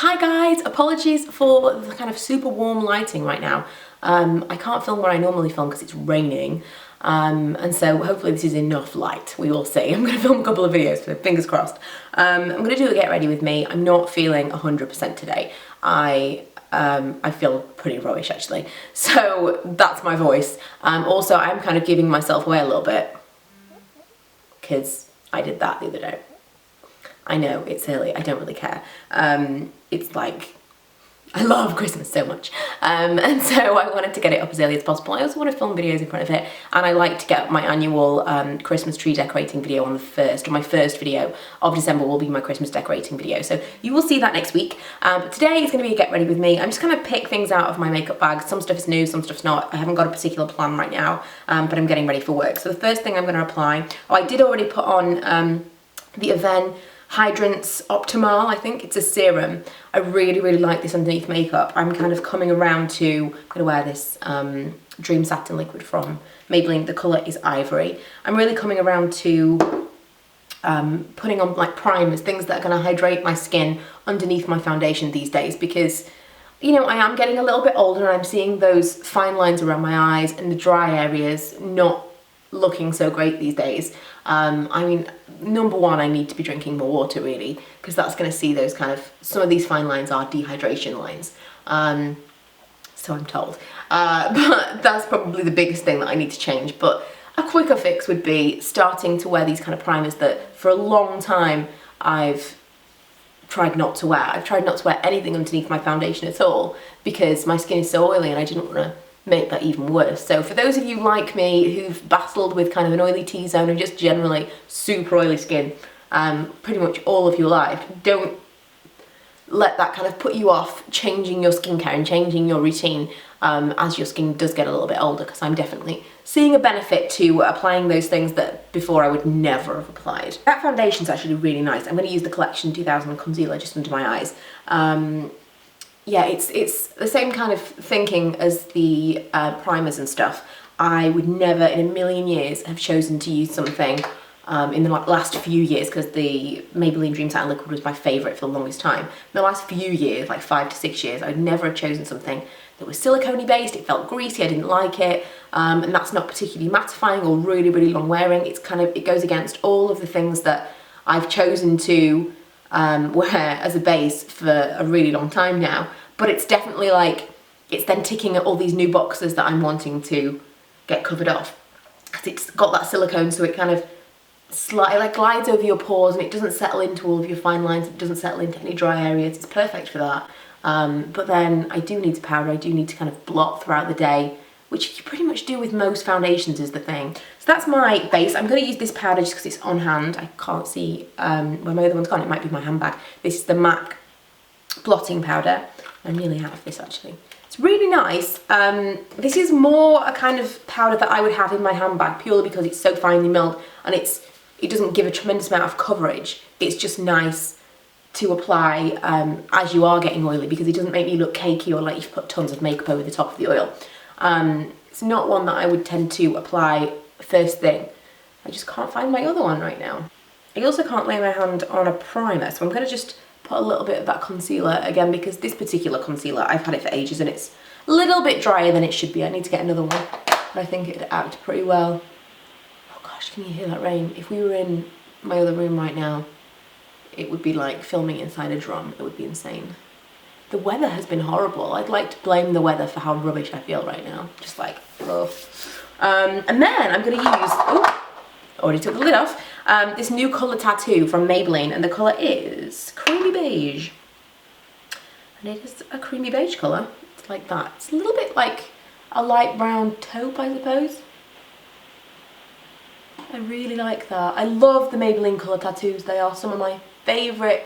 Hi guys, apologies for the kind of super warm lighting right now. I can't film where I normally film because it's raining. And so hopefully this is enough light. We will see. I'm going to film a couple of videos, so fingers crossed. I'm going to do a get ready with me. I'm not feeling 100% today. I feel pretty rubbish actually. So that's my voice. Also, I'm kind of giving myself away a little bit because I did that the other day. I know, it's early, I don't really care. It's like, I love Christmas so much. And so I wanted to get it up as early as possible. I also want to film videos in front of it, and I like to get my annual Christmas tree decorating video on the 1st, or my first video of December will be my Christmas decorating video. So you will see that next week. But today is going to be a get ready with me. I'm just going to pick things out of my makeup bag. Some stuff is new, some stuff's not. I haven't got a particular plan right now, but I'm getting ready for work. So the first thing I'm going to apply, oh, I did already put on the Avene Hydrance Optimale, I think. It's a serum. I really, really like this underneath makeup. I'm kind of coming around to, I'm going to wear this Dream Satin liquid from Maybelline. The colour is Ivory. I'm really coming around to putting on like primers, things that are going to hydrate my skin underneath my foundation these days, because, you know, I am getting a little bit older and I'm seeing those fine lines around my eyes and the dry areas not looking so great these days. I mean, number one, I need to be drinking more water really, because that's going to see those kind of, some of these fine lines are dehydration lines, so I'm told, but that's probably the biggest thing that I need to change. But a quicker fix would be starting to wear these kind of primers that for a long time I've tried not to wear. I've tried not to wear anything underneath my foundation at all because my skin is so oily and I didn't want to make that even worse. So for those of you like me who've battled with kind of an oily T-zone and just generally super oily skin pretty much all of your life, don't let that kind of put you off changing your skincare and changing your routine as your skin does get a little bit older, because I'm definitely seeing a benefit to applying those things that before I would never have applied. That foundation's actually really nice. I'm going to use the Collection 2000 concealer just under my eyes. Yeah, it's the same kind of thinking as the primers and stuff. I would never in a million years have chosen to use something in the last few years, because the Maybelline Dream Satin Liquid was my favourite for the longest time. In the last few years, like 5 to 6 years, I would never have chosen something that was silicone based. It felt greasy, I didn't like it, and that's not particularly mattifying or really, really long wearing. It's kind of, it goes against all of the things that I've chosen to wear as a base for a really long time now. But it's definitely like, it's then ticking at all these new boxes that I'm wanting to get covered off, because it's got that silicone, so it kind of like glides over your pores and it doesn't settle into all of your fine lines, it doesn't settle into any dry areas. It's perfect for that. But then I do need to powder, I do need to kind of blot throughout the day, which you pretty much do with most foundations is the thing. So that's my base. I'm going to use this powder just because it's on hand. I can't see where my other one's gone. It might be my handbag. This is the MAC Blotting Powder. I'm nearly out of this actually. It's really nice. This is more a kind of powder that I would have in my handbag purely because it's so finely milled and it doesn't give a tremendous amount of coverage. It's just nice to apply as you are getting oily, because it doesn't make me look cakey or like you've put tons of makeup over the top of the oil. It's not one that I would tend to apply first thing. I just can't find my other one right now. I also can't lay my hand on a primer, so I'm going to just put a little bit of that concealer again, because this particular concealer, I've had it for ages and it's a little bit drier than it should be. I need to get another one, but I think it'd act pretty well. Oh gosh, can you hear that rain? If we were in my other room right now, it would be like filming inside a drum. It would be insane. The weather has been horrible. I'd like to blame the weather for how rubbish I feel right now. Just like, ugh. And then I'm gonna use, oh, already took the lid off, this new colour tattoo from Maybelline, and the colour is Creamy Beige. And it is a creamy beige colour. It's like that. It's a little bit like a light brown taupe, I suppose. I really like that. I love the Maybelline colour tattoos. They are some of my favourite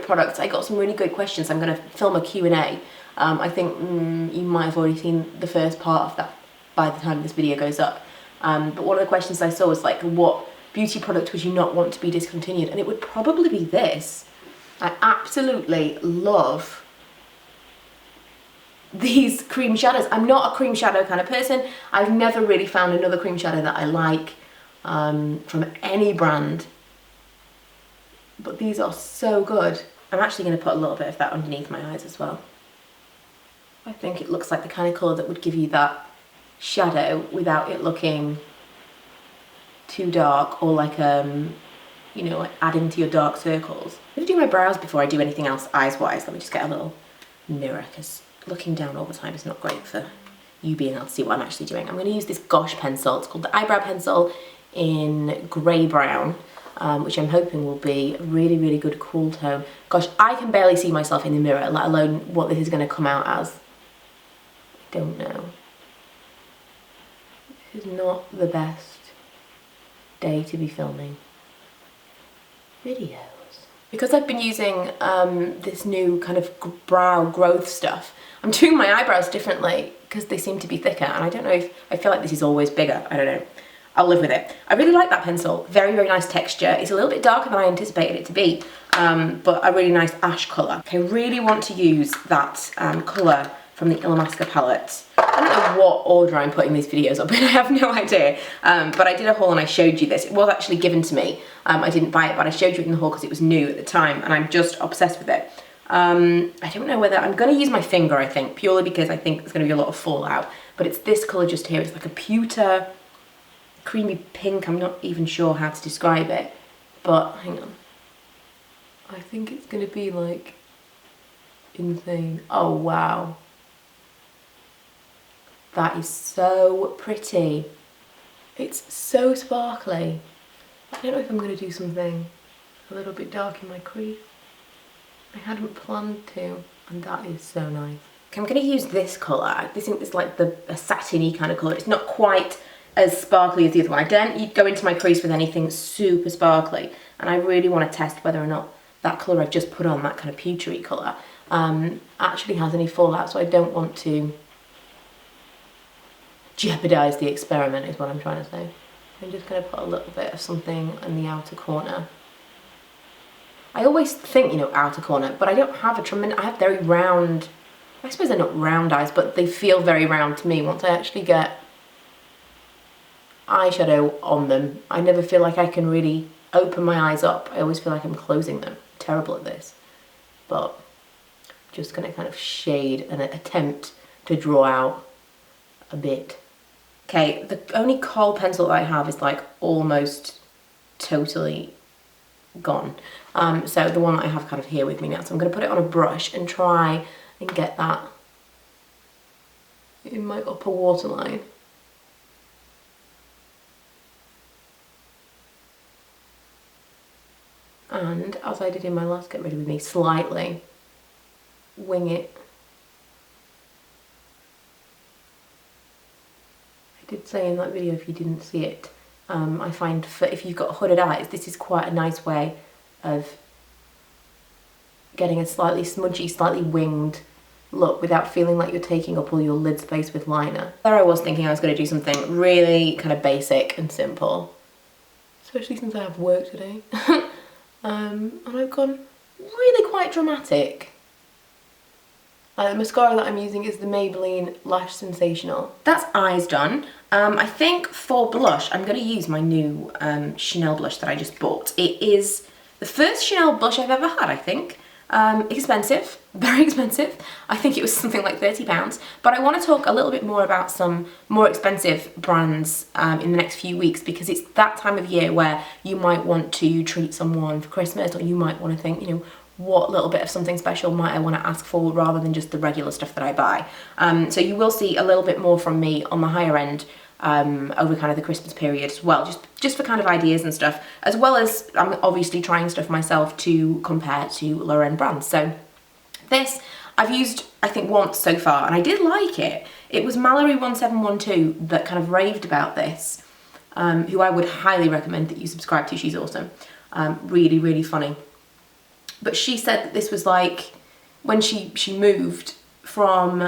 products. I got some really good questions. I'm going to film a Q&A. I think you might have already seen the first part of that by the time this video goes up. But one of the questions I saw was like, what beauty product would you not want to be discontinued? And it would probably be this. I absolutely love these cream shadows. I'm not a cream shadow kind of person. I've never really found another cream shadow that I like from any brand. But these are so good. I'm actually going to put a little bit of that underneath my eyes as well. I think it looks like the kind of colour that would give you that shadow without it looking too dark or like, you know, like adding to your dark circles. I'm going to do my brows before I do anything else eyes-wise. Let me just get a little mirror, because looking down all the time is not great for you being able to see what I'm actually doing. I'm going to use this Gosh pencil. It's called the Eyebrow Pencil in grey brown, which I'm hoping will be a really, really good cool tone. Gosh, I can barely see myself in the mirror, let alone what this is going to come out as. I don't know. This is not the best day to be filming videos. Because I've been using this new kind of brow growth stuff, I'm doing my eyebrows differently because they seem to be thicker, and I don't know if, I feel like this is always bigger, I don't know. I'll live with it. I really like that pencil, very, very nice texture. It's a little bit darker than I anticipated it to be, but a really nice ash colour. I really want to use that colour from the Illamasqua palette. I don't know what order I'm putting these videos up in, I have no idea, but I did a haul and I showed you this. It was actually given to me. I didn't buy it, but I showed you it in the haul because it was new at the time, and I'm just obsessed with it. I don't know whether, I'm going to use my finger, I think, purely because I think there's going to be a lot of fallout, but it's this colour just here. It's like a pewter, creamy pink. I'm not even sure how to describe it, but hang on. I think it's going to be like insane. Oh, wow. That is so pretty. It's so sparkly. I don't know if I'm going to do something a little bit dark in my crease. I hadn't planned to, and that is so nice. Okay, I'm going to use this colour. I think it's like a satiny kind of colour. It's not quite as sparkly as the other one. I don't go into my crease with anything super sparkly, and I really want to test whether or not that colour I've just put on, that kind of pewtery colour, actually has any fallout, so I don't want to jeopardise the experiment is what I'm trying to say. I'm just going to put a little bit of something in the outer corner. I always think, you know, outer corner, but I don't have I have very round, I suppose they're not round eyes, but they feel very round to me once I actually get eyeshadow on them. I never feel like I can really open my eyes up. I always feel like I'm closing them. I'm terrible at this. But I'm just going to kind of shade and attempt to draw out a bit. Okay, the only Khol pencil that I have is like almost totally gone. So the one that I have kind of here with me now. So I'm going to put it on a brush and try and get that in my upper waterline. And as I did in my last Get Ready With Me, slightly wing it. I did say in that video, if you didn't see it, I find if you've got hooded eyes, this is quite a nice way of getting a slightly smudgy, slightly winged look without feeling like you're taking up all your lid space with liner. There I was thinking I was going to do something really kind of basic and simple, especially since I have work today. And I've gone really quite dramatic. The mascara that I'm using is the Maybelline Lash Sensational. That's eyes done. I think for blush, I'm going to use my new Chanel blush that I just bought. It is the first Chanel blush I've ever had, I think. Expensive, very expensive. I think it was something like £30, but I want to talk a little bit more about some more expensive brands in the next few weeks, because it's that time of year where you might want to treat someone for Christmas, or you might want to think, you know, what little bit of something special might I want to ask for rather than just the regular stuff that I buy. So you will see a little bit more from me on the higher end over kind of the Christmas period as well, just for kind of ideas and stuff, as well as I'm obviously trying stuff myself to compare to lower end brands. So this I've used I think once so far, and I did like it. It was Mallory1712 that kind of raved about this, who I would highly recommend that you subscribe to. She's awesome, really, really funny. But she said that this was like when she moved from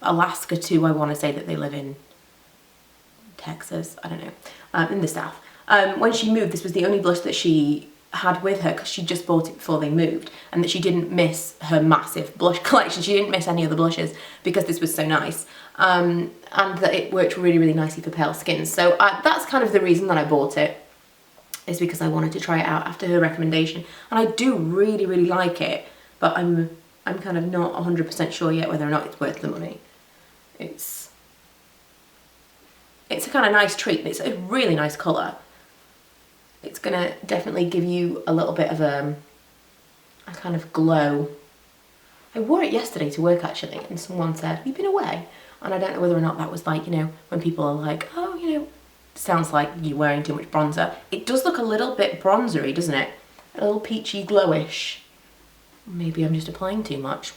Alaska to, I want to say that they live in Texas, I don't know, in the South. When she moved, this was the only blush that she had with her because she just bought it before they moved, and that she didn't miss her massive blush collection. She didn't miss any other blushes because this was so nice, and that it worked really, really nicely for pale skin. So that's kind of the reason that I bought it. is because I wanted to try it out after her recommendation. And I do really, really like it, but I'm kind of not 100% sure yet whether or not it's worth the money. It's a kind of nice treat. It's a really nice colour. It's gonna definitely give you a little bit of a kind of glow. I wore it yesterday to work actually, and someone said, "Have you been away?" And I don't know whether or not that was like, you know, when people are like, "Oh, you know, sounds like you're wearing too much bronzer." It does look a little bit bronzery, doesn't it? A little peachy glowish. Maybe I'm just applying too much.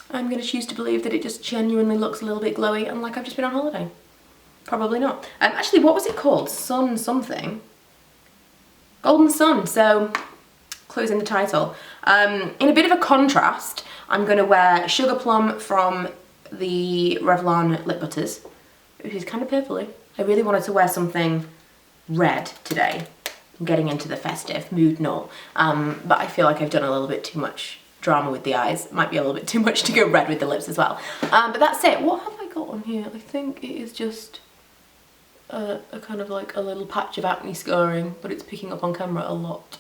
I'm gonna choose to believe that it just genuinely looks a little bit glowy and like I've just been on holiday. Probably not. Actually, what was it called? Sun something. Golden Sun, so closing the title. In a bit of a contrast, I'm gonna wear Sugar Plum from the Revlon Lip Butters, which is kind of purpley. I really wanted to wear something red today. I'm getting into the festive mood and all, but I feel like I've done a little bit too much drama with the eyes. It might be a little bit too much to go red with the lips as well. But that's it. What have I got on here? I think it is just a kind of like a little patch of acne scarring, but it's picking up on camera a lot.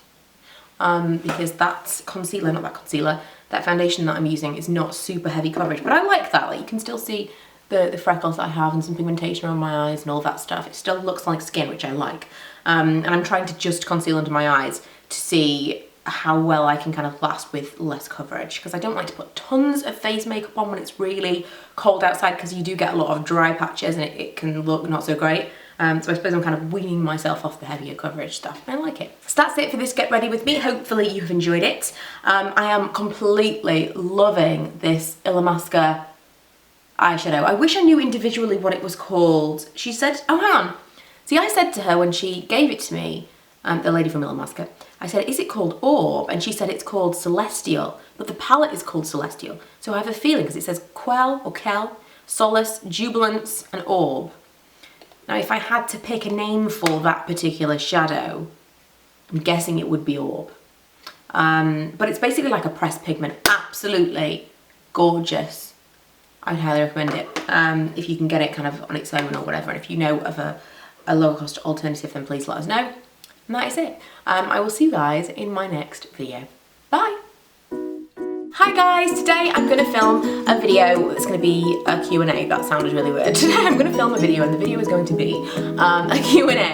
Because that concealer, not that concealer, that foundation that I'm using is not super heavy coverage, but I like that. Like, you can still see the freckles that I have and some pigmentation around my eyes and all that stuff. It still looks like skin, which I like. And I'm trying to just conceal under my eyes to see how well I can kind of last with less coverage, because I don't like to put tons of face makeup on when it's really cold outside, because you do get a lot of dry patches and it can look not so great. So I suppose I'm kind of weaning myself off the heavier coverage stuff. I like it. So that's it for this Get Ready With Me. Hopefully you've enjoyed it. I am completely loving this Illamasqua eyeshadow. I wish I knew individually what it was called. She said, oh hang on. See, I said to her when she gave it to me, the lady from Illamasqua, I said, is it called Orb? And she said it's called Celestial, but the palette is called Celestial. So I have a feeling, because it says Quell or Kel, Solace, Jubilance and Orb. Now, if I had to pick a name for that particular shadow, I'm guessing it would be Orb. But it's basically like a pressed pigment. Absolutely gorgeous. I'd highly recommend it. If you can get it kind of on its own or whatever. And if you know of a lower cost alternative, then please let us know. And that is it. I will see you guys in my next video. Bye. Hi guys, today I'm going to film a video that's going to be a Q&A. That sounded really weird. Today I'm going to film a video and the video is going to be a Q&A.